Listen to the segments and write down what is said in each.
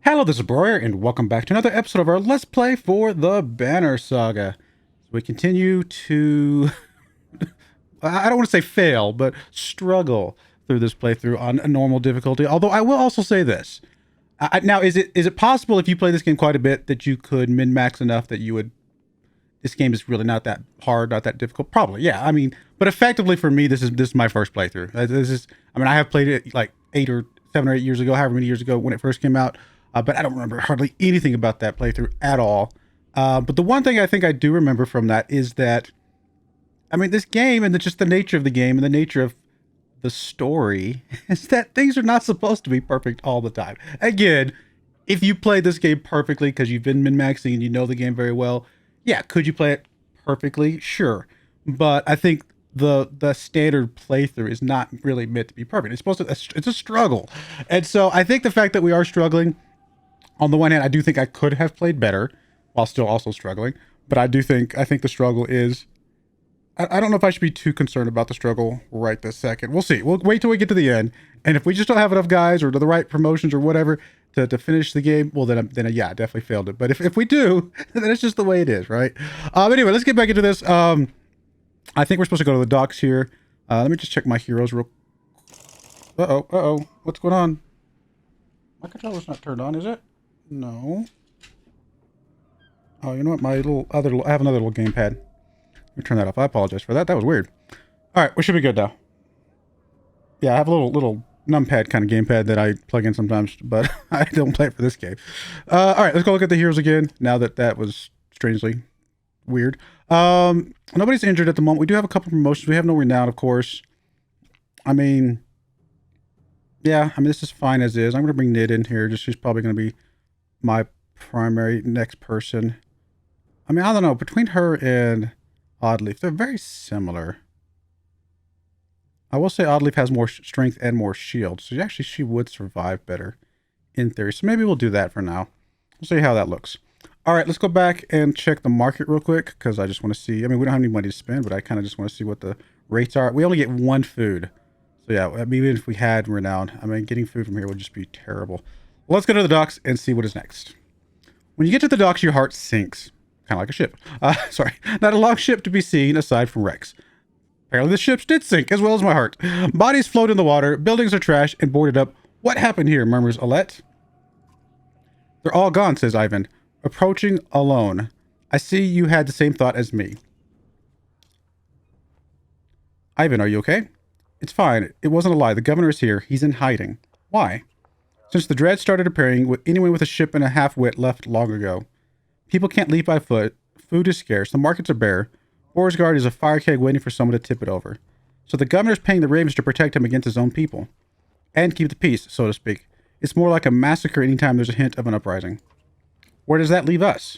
Hello, this is Broyar, and welcome back to another episode of our Let's Play for the Banner Saga. So we continue to, I don't want to say fail, but struggle through this playthrough on a normal difficulty. Although I will also say this. Now, is it possible if you play this game quite a bit that you could min-max enough that you would, this game is really not that hard, not that difficult? Probably, yeah. I mean, but effectively for me, this is my first playthrough. I have played it like 7 or 8 years ago, however many years ago when it first came out. But I don't remember hardly anything about that playthrough at all. But the one thing I think I do remember from that is that, I mean, this game and just the nature of the game and the nature of the story is that things are not supposed to be perfect all the time. Again, if you play this game perfectly because you've been min-maxing and you know the game very well, yeah, could you play it perfectly? Sure. But I think the standard playthrough is not really meant to be perfect. It's a struggle. And so I think the fact that we are struggling, on the one hand, I do think I could have played better while still also struggling, but I think the struggle is, I don't know if I should be too concerned about the struggle right this second. We'll see. We'll wait till we get to the end. And if we just don't have enough guys or the right promotions or whatever to finish the game, well, then yeah, I definitely failed it. But if we do, then it's just the way it is, right? Anyway, let's get back into this. I think we're supposed to go to the docks here. Let me just check my heroes real. Uh-oh. What's going on? My controller's not turned on, is it? No. Oh, you know what? I have another little gamepad. Let me turn that off. I apologize for that. That was weird. All right, we should be good now. Yeah, I have a little numpad kind of gamepad that I plug in sometimes, but I don't play it for this game. All right, let's go look at the heroes again. Now that was strangely weird. Nobody's injured at the moment. We do have a couple promotions. We have no renown, of course. I mean, yeah. I mean, this is fine as is. I'm going to bring Nid in here. She's probably going to be my primary next person. I mean, I don't know, between her and Oddleaf, they're very similar. I will say Oddleaf has more strength and more shield, so actually she would survive better in theory. So maybe we'll do that for now. We'll see how that looks. All right, let's go back and check the market real quick because I just want to see. I mean, we don't have any money to spend, but I kind of just want to see what the rates are. We only get one food. So yeah, I mean, even if we had renown, I mean, getting food from here would just be terrible. Well, let's go to the docks and see what is next. When you get to the docks, your heart sinks. Kind of like a ship. Sorry. Not a long ship to be seen aside from wrecks. Apparently the ships did sink, as well as my heart. Bodies float in the water, buildings are trashed and boarded up. What happened here, murmurs Alette. They're all gone, says Ivan, approaching alone. I see you had the same thought as me. Ivan, are you okay? It's fine. It wasn't a lie. The governor is here. He's in hiding. Why? Since the dread started appearing, anyone with a ship and a half-wit left long ago. People can't leave by foot. Food is scarce. The markets are bare. Borsgard is a fire keg waiting for someone to tip it over. So the governor's paying the ravens to protect him against his own people. And keep the peace, so to speak. It's more like a massacre anytime there's a hint of an uprising. Where does that leave us?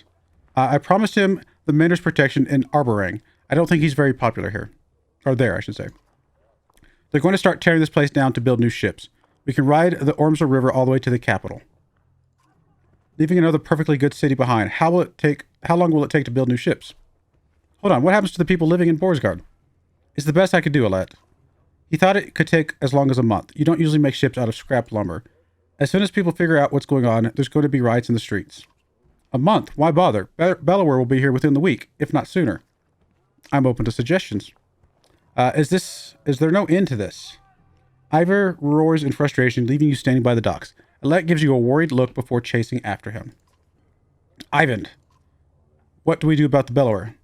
I promised him the Mender's protection in Arborang. I don't think he's very popular here. Or there, I should say. They're going to start tearing this place down to build new ships. We can ride the Ormsor River all the way to the capital. Leaving another perfectly good city behind. How long will it take to build new ships? Hold on, what happens to the people living in Borsgard? It's the best I could do, Alette. He thought it could take as long as a month. You don't usually make ships out of scrap lumber. As soon as people figure out what's going on, there's going to be riots in the streets. A month? Why bother? Bellower will be here within the week, if not sooner. I'm open to suggestions. Is there no end to this? Ivor roars in frustration, leaving you standing by the docks. Alette gives you a worried look before chasing after him. Ivan, what do we do about the Bellower?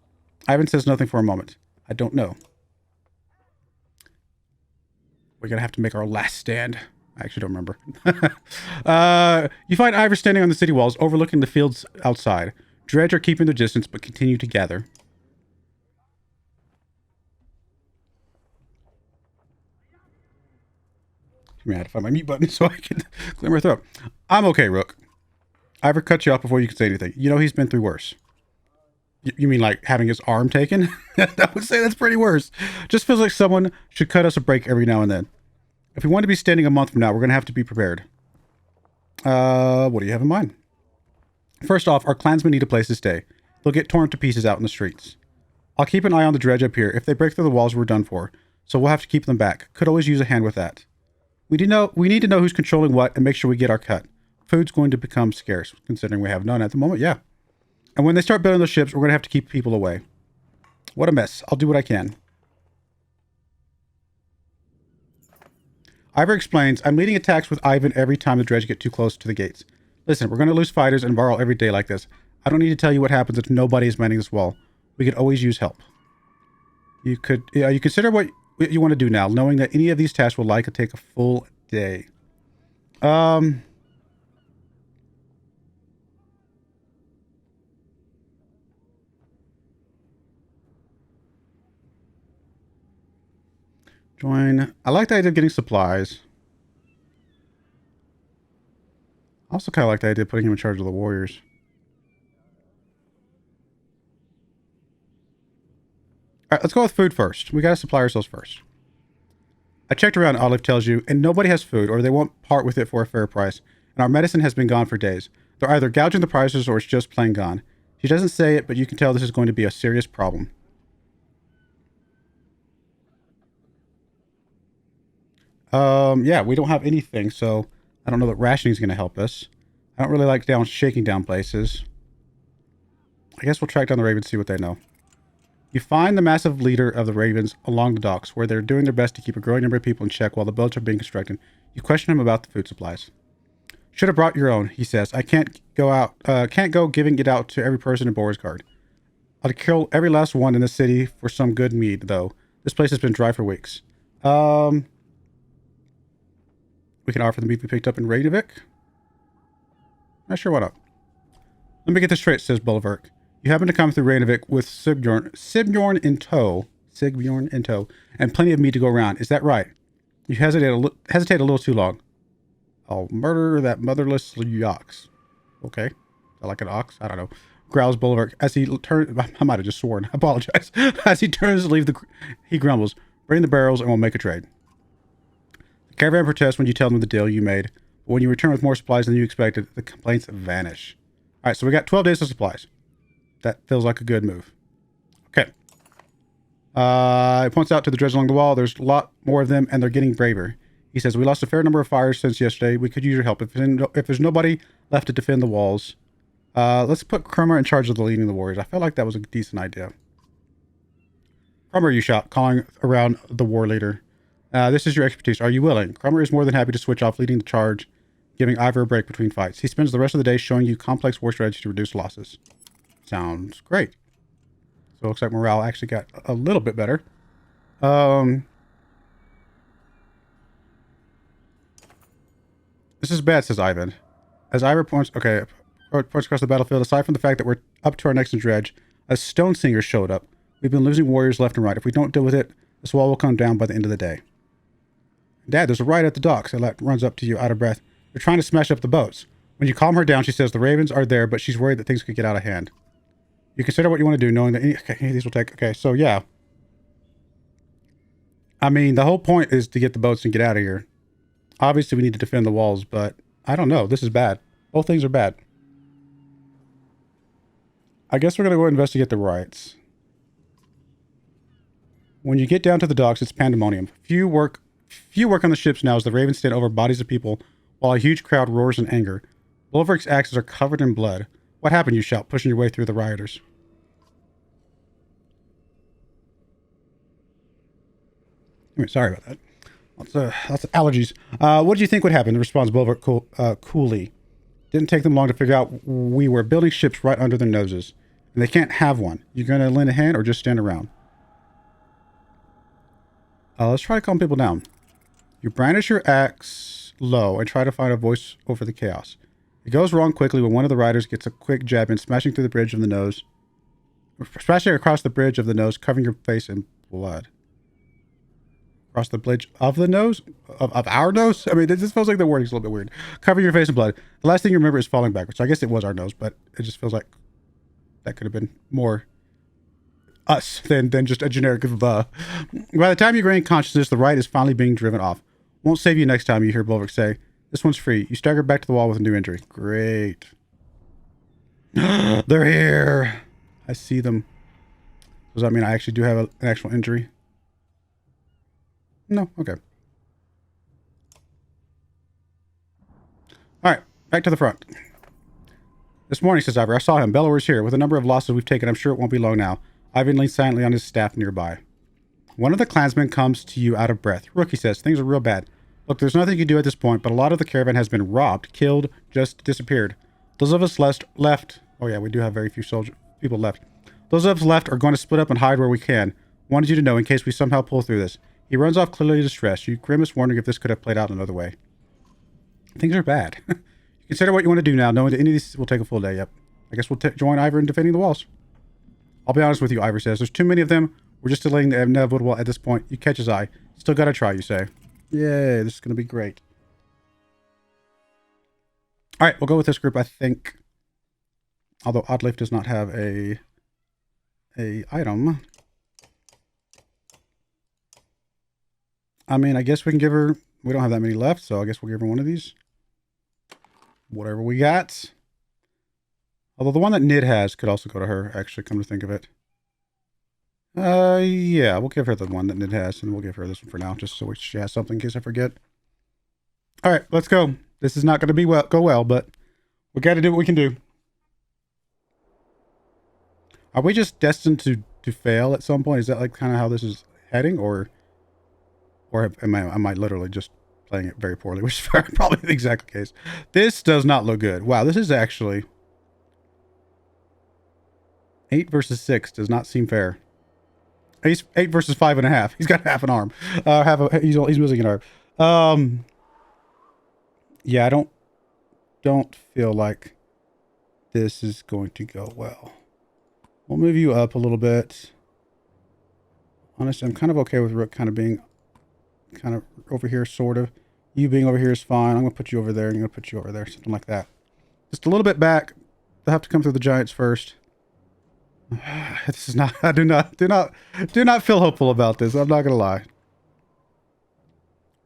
Ivan says nothing for a moment. I don't know. We're going to have to make our last stand. I actually don't remember. You find Ivor standing on the city walls, overlooking the fields outside. Dredge are keeping their distance, but continue to gather. I had to find my mute button so I can clear my throat. I'm okay, Rook. Ivor cut you off before you could say anything. You know he's been through worse. You mean like having his arm taken? I would say that's pretty worse. Just feels like someone should cut us a break every now and then. If we want to be standing a month from now, we're going to have to be prepared. What do you have in mind? First off, our clansmen need a place to stay. They'll get torn to pieces out in the streets. I'll keep an eye on the dredge up here. If they break through the walls, we're done for. So we'll have to keep them back. Could always use a hand with that. We need to know who's controlling what and make sure we get our cut. food's going to become scarce, considering we have none at the moment. Yeah. And when they start building those ships, we're going to have to keep people away. What a mess. I'll do what I can. Ivor explains, I'm leading attacks with Ivan every time the dredge get too close to the gates. Listen, we're going to lose fighters and borrow every day like this. I don't need to tell you what happens if nobody is manning this wall. We could always use help. You consider what you want to do now, knowing that any of these tasks will likely take a full day. Join. I like the idea of getting supplies. I also kind of like the idea of putting him in charge of the warriors. All right, let's go with food first. We got to supply ourselves first. I checked around, Olive tells you, and nobody has food, or they won't part with it for a fair price. And our medicine has been gone for days. They're either gouging the prices or it's just plain gone. She doesn't say it, but you can tell this is going to be a serious problem. Yeah, we don't have anything, so I don't know that rationing is going to help us. I don't really like shaking down places. I guess we'll track down the Ravens, see what they know. You find the massive leader of the Ravens along the docks, where they're doing their best to keep a growing number of people in check while the boats are being constructed. You question him about the food supplies. Should have brought your own, he says. I can't go giving it out to every person in Beauregard. I'll kill every last one in the city for some good mead, though. This place has been dry for weeks. We can offer the meat we picked up in Reykjavik. Not sure, why not? Let me get this straight, says Bolverk. You happen to come through Reykjavik with Sigbjorn in tow, and plenty of meat to go around. Is that right? You hesitate a little too long. I'll murder that motherless ox. Okay. I like an ox? I don't know. Growls Bolverk as he turns... I might have just sworn. I apologize. As he turns to leave he grumbles. Bring the barrels and we'll make a trade. The caravan protests when you tell them the deal you made. But when you return with more supplies than you expected, the complaints vanish. Alright, so we got 12 days of supplies. That feels like a good move. Okay. He points out to the dredge along the wall. There's a lot more of them, and they're getting braver. He says, we lost a fair number of fires since yesterday. We could use your help. If there's nobody left to defend the walls, let's put Crummer in charge of the leading the warriors. I felt like that was a decent idea. Crummer, you shout, calling around the war leader. This is your expertise. Are you willing? Crummer is more than happy to switch off leading the charge, giving Ivor a break between fights. He spends the rest of the day showing you complex war strategies to reduce losses. Sounds great. So it looks like morale actually got a little bit better. This is bad, says Ivan. As Ivor points across the battlefield, aside from the fact that we're up to our necks in dredge, a stone singer showed up. We've been losing warriors left and right. If we don't deal with it, this wall will come down by the end of the day. Dad, there's a riot at the docks. Alette runs up to you, out of breath. They're trying to smash up the boats. When you calm her down, she says the Ravens are there, but she's worried that things could get out of hand. You consider what you want to do, knowing that any of these will take... Okay, so yeah. I mean, the whole point is to get the boats and get out of here. Obviously, we need to defend the walls, but I don't know. This is bad. Both things are bad. I guess we're going to go investigate the riots. When you get down to the docks, it's pandemonium. Few work on the ships now as the Ravens stand over bodies of people while a huge crowd roars in anger. Bolverk's axes are covered in blood. What happened, you shout, pushing your way through the rioters. Anyway, sorry about that. Lots of allergies. What did you think would happen? Responds Bolverk coolly. Didn't take them long to figure out we were building ships right under their noses. And they can't have one. You going to lend a hand or just stand around? Let's try to calm people down. You brandish your axe low and try to find a voice over the chaos. It goes wrong quickly when one of the riders gets a quick jab in, smashing through the bridge of the nose. Splashing across the bridge of the nose, covering your face in blood. Across the bridge of the nose? Of our nose? I mean, this feels like the wording's a little bit weird. Covering your face in blood. The last thing you remember is falling backwards. So I guess it was our nose, but it just feels like that could have been more us than just a generic the. By the time you gain consciousness, the right is finally being driven off. Won't save you next time, you hear Bolverk say. This one's free. You stagger back to the wall with a new injury. Great. They're here. I see them. Does that mean I actually do have an actual injury? No? Okay. Alright. Back to the front. This morning, says Ivor, I saw him. Bellower's here. With the number of losses we've taken, I'm sure it won't be long now. Ivan leans silently on his staff nearby. One of the clansmen comes to you out of breath. Rookie says, things are real bad. Look, there's nothing you can do at this point, but a lot of the caravan has been robbed, killed, just disappeared. Those of us left... Oh yeah, we do have very few people left. Those of us left are going to split up and hide where we can. Wanted you to know in case we somehow pull through this. He runs off clearly distressed. You grimace, wondering if this could have played out another way. Things are bad. Consider what you want to do now, knowing that any of these will take a full day. Yep. I guess we'll join Ivor in defending the walls. I'll be honest with you, Ivor says. There's too many of them. We're just delaying the inevitable at this point. You catch his eye. Still gotta try, you say. Yay, this is gonna be great. Alright, we'll go with this group, I think. Although Oddleif does not have a item. I mean, I guess we can give her... We don't have that many left, so I guess we'll give her one of these. Whatever we got. Although the one that Nid has could also go to her, actually, come to think of it. Yeah, we'll give her the one that Nid has, and we'll give her this one for now, just so she has something in case I forget. Alright, let's go. This is not going to go well, but we got to do what we can do. Are we just destined to fail at some point? Is that like kind of how this is heading, or am I literally just playing it very poorly, which is probably the exact case. This does not look good. Wow, this is actually 8 versus 6 does not seem fair. He's 8 versus 5.5. He's got half an arm. He's missing an arm. Yeah, I don't feel like this is going to go well. We'll move you up a little bit. Honestly, I'm kind of okay with Rook kind of being kind of over here, sort of. You being over here is fine. I'm going to put you over there, and I'm going to put you over there, something like that. Just a little bit back. They'll have to come through the giants first. This is not... I do not feel hopeful about this. I'm not going to lie.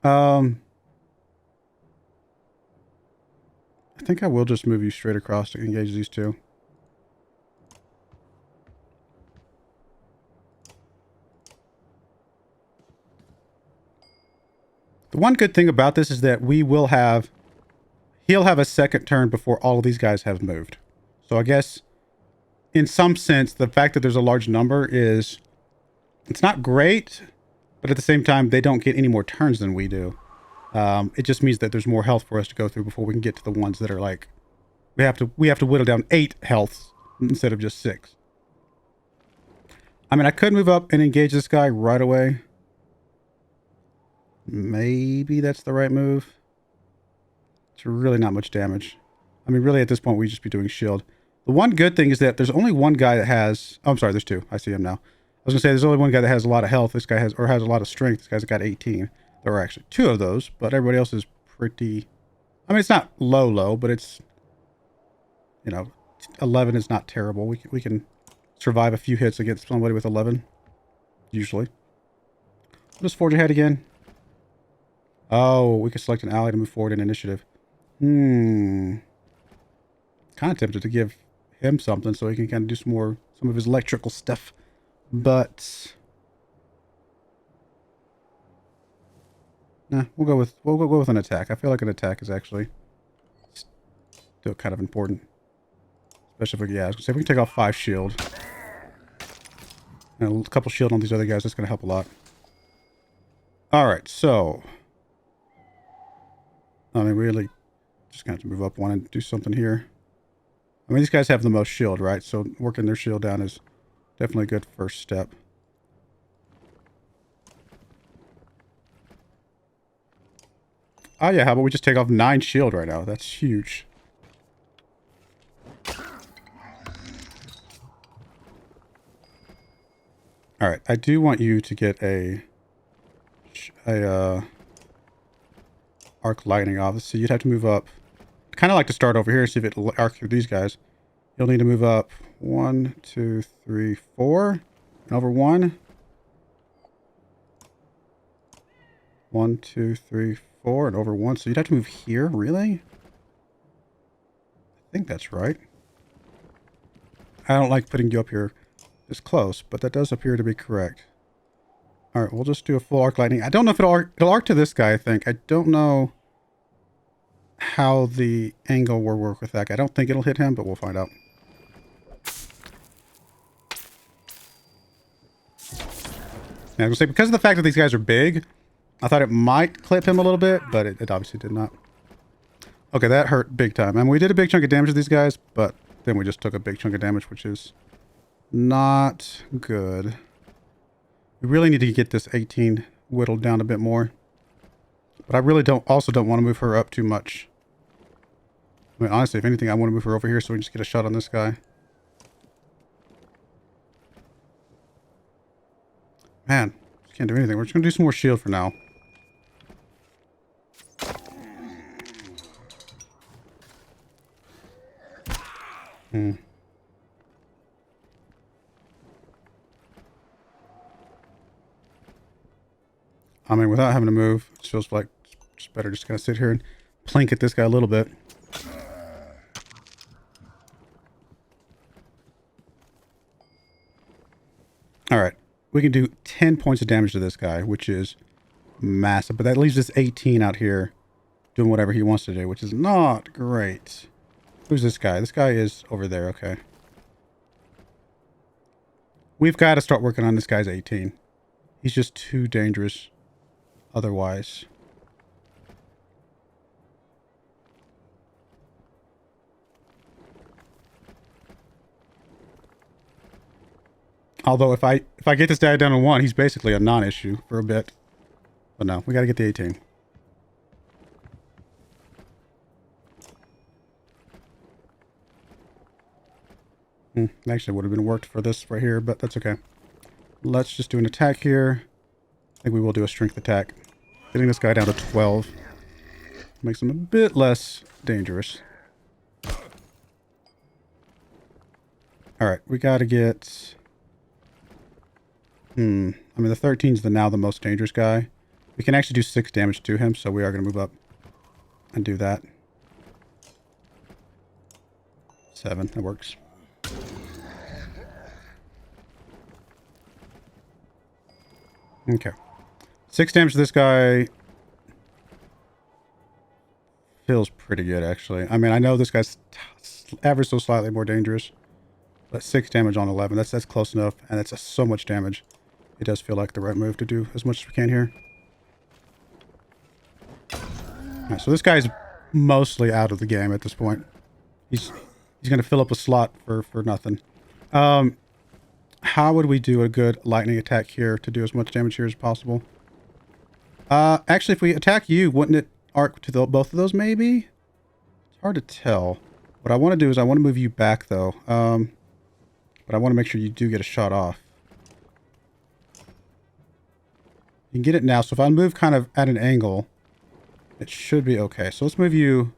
I think I will just move you straight across to engage these two. The one good thing about this is that he'll have a second turn before all of these guys have moved. So I guess in some sense, the fact that there's a large number is, it's not great, but at the same time, they don't get any more turns than we do. It just means that there's more health for us to go through before we can get to the ones that are like, we have to whittle down 8 healths instead of just 6. I mean, I could move up and engage this guy right away. Maybe that's the right move. It's really not much damage. I mean, really at this point, we'd just be doing shield. The one good thing is that there's only one guy that has... Oh, I'm sorry, there's 2. I see him now. I was going to say, there's only one guy that has a lot of health. This guy has a lot of strength. This guy's got 18. There are actually 2 of those, but everybody else is pretty... I mean, it's not low, but it's... You know, 11 is not terrible. We can survive a few hits against somebody with 11. Usually. We'll just forge ahead again. Oh, we can select an ally to move forward in initiative. Kind of tempted to give him something so he can kind of do some of his electrical stuff, but nah, we'll go with an attack. I feel like an attack is actually still kind of important, especially if I was gonna say if we can take off 5 shield and a couple shield on these other guys. That's gonna help a lot. All right, so I mean, really, just gonna have to move up one and do something here. I mean, these guys have the most shield, right? So working their shield down is definitely a good first step. Oh yeah, how about we just take off 9 shield right now? That's huge. Alright, I do want you to get a arc lightning off. So you'd have to move up. Kind of like to start over here, see if it'll arc through these guys. You'll need to move up 1, 2, 3, 4, and over 1. 1, 2, 3, 4, and over 1. So you'd have to move here, really? I think that's right. I don't like putting you up here this close, but that does appear to be correct. Alright, we'll just do a full arc lightning. I don't know if it'll arc to this guy, I think. I don't know. how the angle will work with that guy. I don't think it'll hit him, but we'll find out. Yeah, I was gonna say, because of the fact that these guys are big, I thought it might clip him a little bit, but it obviously did not. Okay, that hurt big time. I mean, we did a big chunk of damage to these guys, but then we just took a big chunk of damage, which is not good. We really need to get this 18 whittled down a bit more. But I really don't want to move her up too much. I mean, honestly, if anything, I want to move her over here so we can just get a shot on this guy. Man, just can't do anything. We're just going to do some more shield for now. I mean, without having to move, it feels like it's better just kind of sit here and plink at this guy a little bit. All right. We can do 10 points of damage to this guy, which is massive. But that leaves us 18 out here doing whatever he wants to do, which is not great. Who's this guy? This guy is over there. Okay. We've got to start working on this guy's 18. He's just too dangerous otherwise. Although if I get this guy down to 1, he's basically a non-issue for a bit. But no, we got to get the 18. Actually, would have been worked for this right here, but that's okay. Let's just do an attack here. I think we will do a strength attack. Getting this guy down to 12. Makes him a bit less dangerous. Alright, we got to get... I mean, the 13's now the most dangerous guy. We can actually do 6 damage to him, so we are going to move up and do that. 7, that works. Okay. 6 damage to this guy feels pretty good, actually. I mean, I know this guy's ever so slightly more dangerous, but 6 damage on 11, that's close enough, and that's so much damage. It does feel like the right move to do as much as we can here. Alright, so this guy's mostly out of the game at this point. He's going to fill up a slot for nothing. How would we do a good lightning attack here to do as much damage here as possible? Actually, if we attack you, wouldn't it arc to both of those, maybe? It's hard to tell. What I want to do is I want to move you back, though. But I want to make sure you do get a shot off. You can get it now. So if I move kind of at an angle, it should be okay. So let's move you...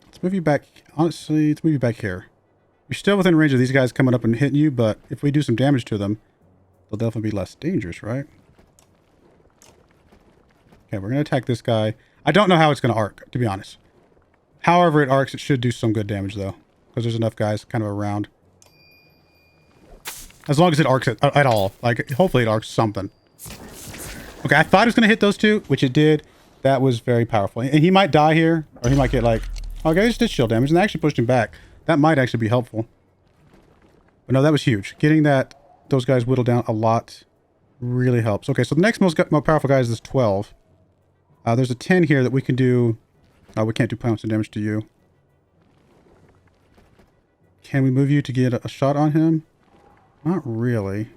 Let's move you back... Honestly, let's move you back here. You're still within range of these guys coming up and hitting you, but if we do some damage to them, they'll definitely be less dangerous, right? Okay, we're going to attack this guy. I don't know how it's going to arc, to be honest. However it arcs, it should do some good damage, though. Because there's enough guys kind of around. As long as it arcs at all. Like, hopefully it arcs something. Okay, I thought it was going to hit those two, which it did. That was very powerful. And he might die here, or he might get like... Okay, just did shield damage, and they actually pushed him back. That might actually be helpful. But no, that was huge. Getting those guys whittled down a lot really helps. Okay, so the next most powerful guy is this 12. There's a 10 here that we can do... we can't do pounds of damage to you. Can we move you to get a shot on him? Not really.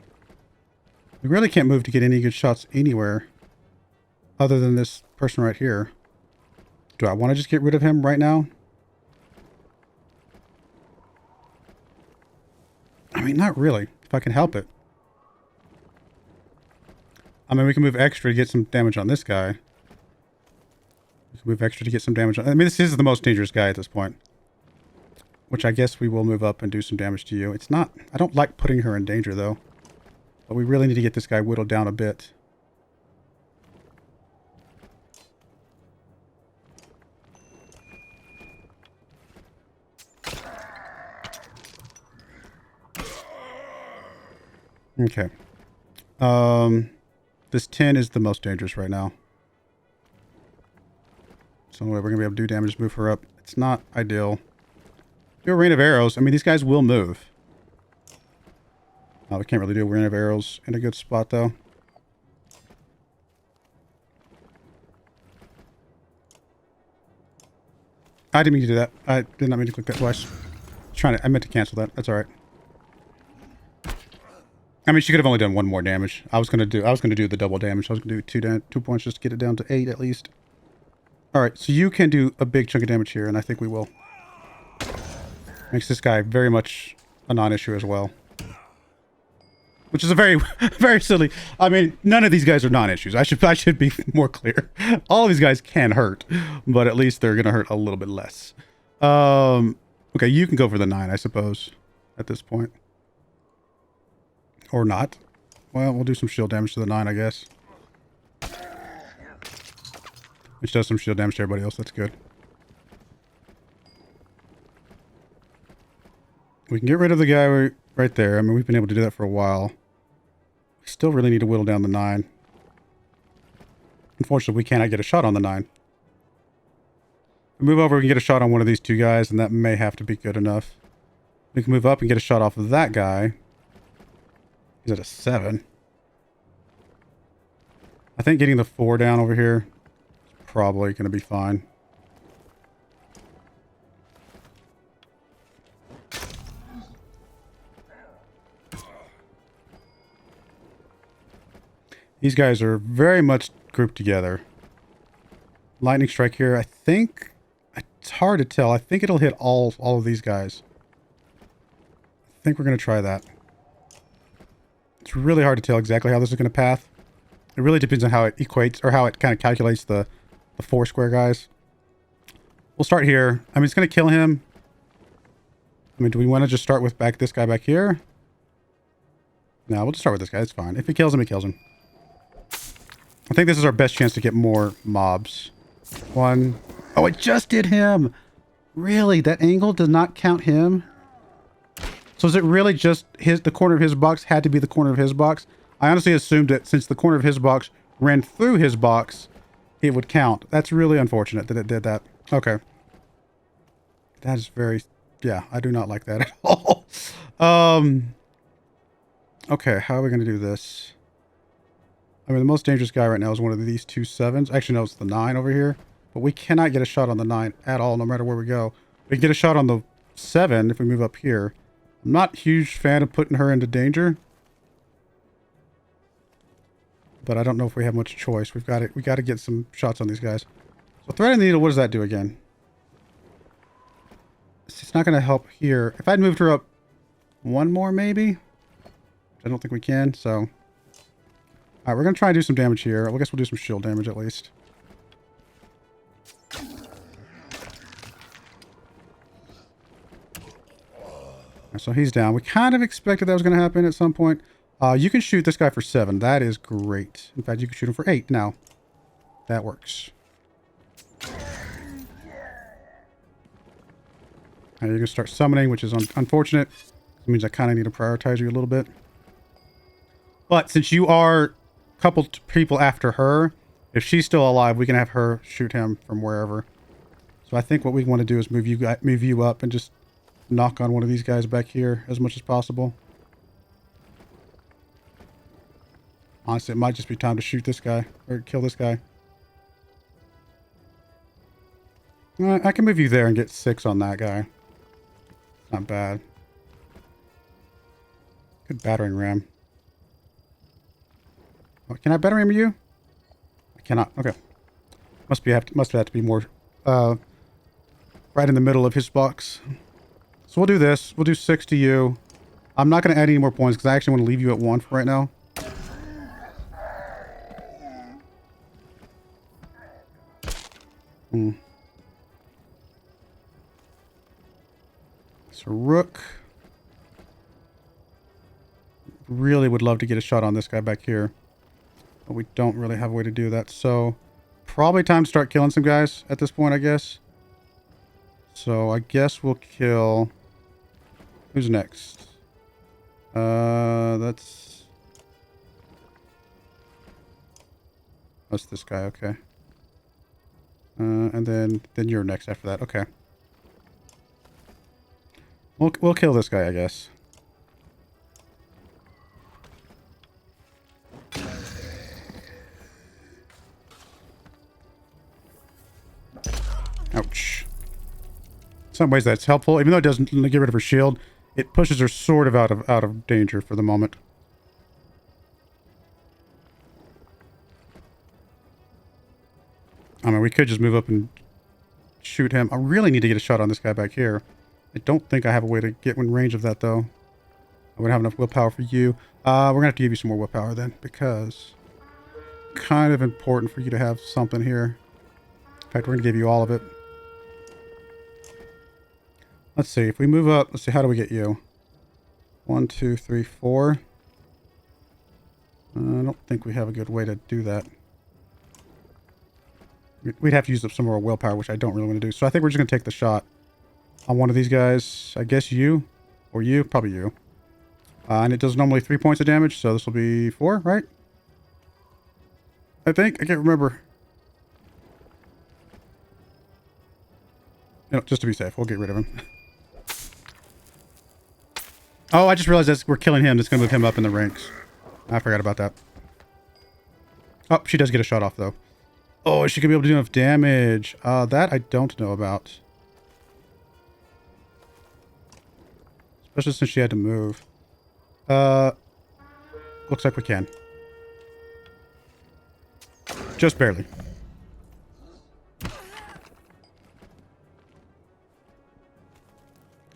We really can't move to get any good shots anywhere other than this person right here. Do I want to just get rid of him right now? I mean, not really, if I can help it. I mean, we can move extra to get some damage on this guy. We can move extra to get some damage on... I mean, this is the most dangerous guy at this point. Which I guess we will move up and do some damage to you. It's not... I don't like putting her in danger, though. But we really need to get this guy whittled down a bit. Okay. This 10 is the most dangerous right now. So we're going to be able to do damage, move her up. It's not ideal. Do a rain of arrows. I mean, these guys will move. We can't really do a rain of arrows in a good spot, though. I didn't mean to do that. I did not mean to click that twice. I meant to cancel that. That's all right. I mean, she could have only done one more damage. I was gonna do the double damage. I was gonna do 2 points just to get it down to 8 at least. All right, so you can do a big chunk of damage here, and I think we will. Makes this guy very much a non-issue as well. Which is a very, very silly... I mean, none of these guys are non-issues. I should be more clear. All of these guys can hurt, but at least they're going to hurt a little bit less. Okay, you can go for the 9, I suppose, at this point. Or not. Well, we'll do some shield damage to the 9, I guess. Which does some shield damage to everybody else. That's good. We can get rid of the guy right there. I mean, we've been able to do that for a while. We still really need to whittle down the 9. Unfortunately, we cannot get a shot on the 9. We move over, we can get a shot on one of these 2 guys, and that may have to be good enough. We can move up and get a shot off of that guy. He's at a 7. I think getting the 4 down over here is probably going to be fine. These guys are very much grouped together. Lightning strike here. I think it's hard to tell. I think it'll hit all of these guys. I think we're going to try that. It's really hard to tell exactly how this is going to path. It really depends on how it equates or how it kind of calculates the 4 square guys. We'll start here. I mean, it's going to kill him. I mean, do we want to just start with this guy back here? No, we'll just start with this guy. It's fine. If he kills him, he kills him. I think this is our best chance to get more mobs. 1. Oh, it just did him! Really? That angle does not count him? So is it really just the corner of his box had to be the corner of his box? I honestly assumed that since the corner of his box ran through his box, it would count. That's really unfortunate that it did that. Okay. That is very... Yeah, I do not like that at all. Okay, how are we going to do this? I mean, the most dangerous guy right now is one of these 2 7s. Actually, no, it's the 9 over here. But we cannot get a shot on the 9 at all, no matter where we go. We can get a shot on the 7 if we move up here. I'm not a huge fan of putting her into danger. But I don't know if we have much choice. We got to get some shots on these guys. So threading the needle, what does that do again? It's not going to help here. If I'd moved her up 1 more, maybe? I don't think we can, so... Alright, we're going to try and do some damage here. I guess we'll do some shield damage at least. So he's down. We kind of expected that was going to happen at some point. You can shoot this guy for 7. That is great. In fact, you can shoot him for 8 now. That works. Now you're going to start summoning, which is unfortunate. It means I kind of need to prioritize you a little bit. But since you are... couple people after her, if she's still alive, we can have her shoot him from wherever. So I think what we want to do is move you up and just knock on one of these guys back here as much as possible. Honestly, it might just be time to shoot this guy or kill this guy. I can move you there and get 6 on that guy. Not bad. Good battering ram. Can I better ram you? I cannot. Okay. Must have to be more right in the middle of his box. So we'll do this. We'll do 6 to you. I'm not going to add any more points because I actually want to leave you at 1 for right now. So Rook. Really would love to get a shot on this guy back here. But we don't really have a way to do that. So probably time to start killing some guys at this point, I guess. So I guess we'll kill... Who's next? That's this guy, okay. And then you're next after that. Okay. We'll kill this guy, I guess. Ouch. In some ways that's helpful. Even though it doesn't get rid of her shield, it pushes her sort of out of danger for the moment. I mean, we could just move up and shoot him. I really need to get a shot on this guy back here. I don't think I have a way to get in range of that, though. I wouldn't have enough willpower for you. We're going to have to give you some more willpower then, because kind of important for you to have something here. In fact, we're going to give you all of it. Let's see. If we move up, let's see. How do we get you? 1, 2, 3, 4. I don't think we have a good way to do that. We'd have to use up some more willpower, which I don't really want to do. So I think we're just going to take the shot on one of these guys. I guess you. Or you. Probably you. And it does normally 3 points of damage, so this will be 4, right? I think. I can't remember. You know, just to be safe, we'll get rid of him. Oh, I just realized that we're killing him. That's going to move him up in the ranks. I forgot about that. Oh, she does get a shot off, though. Oh, is she going to be able to do enough damage? That I don't know about. Especially since she had to move. Looks like we can. Just barely.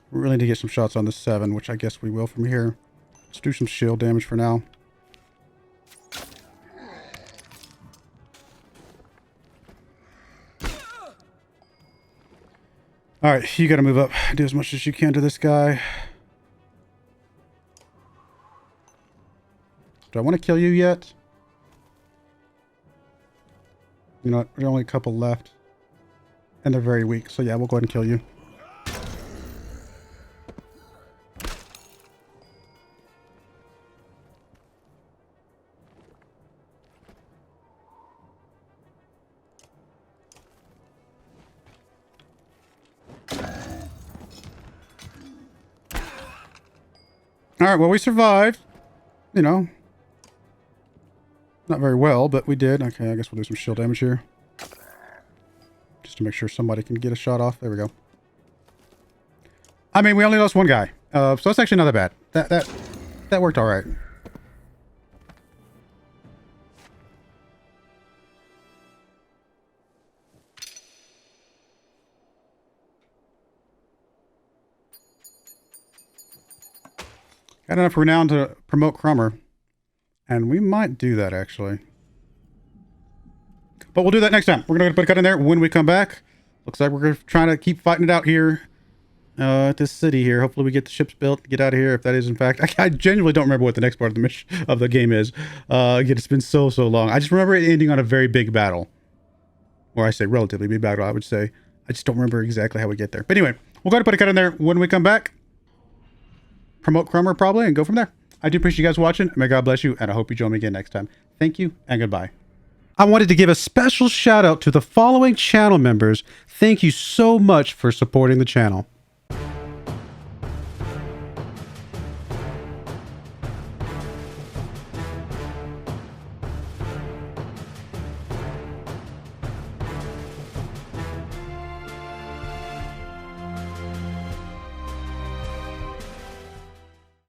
We really need to get some shots on the 7, which I guess we will from here. Let's do some shield damage for now. Alright, you gotta move up. Do as much as you can to this guy. Do I want to kill you yet? You know what? There's only a couple left. And they're very weak. So yeah, we'll go ahead and kill you. Alright, well, we survived. You know. Not very well, but we did. Okay, I guess we'll do some shield damage here. Just to make sure somebody can get a shot off. There we go. I mean, we only lost one guy. So that's actually not that bad. That worked alright. Got enough renown to promote Crummer. And we might do that, actually. But we'll do that next time. We're going to put a cut in there when we come back. Looks like we're trying to keep fighting it out here. At this city here. Hopefully we get the ships built. Get out of here, if that is in fact. I genuinely don't remember what the next part of the mission of the game is. Again, it's been so long. I just remember it ending on a very big battle. Or I say relatively big battle, I would say. I just don't remember exactly how we get there. But anyway, we'll go ahead and put a cut in there when we come back. Promote Crummer probably and go from there. I do appreciate you guys watching. May God bless you, and I hope you join me again next time. Thank you, and goodbye. I wanted to give a special shout out to the following channel members. Thank you so much for supporting the channel.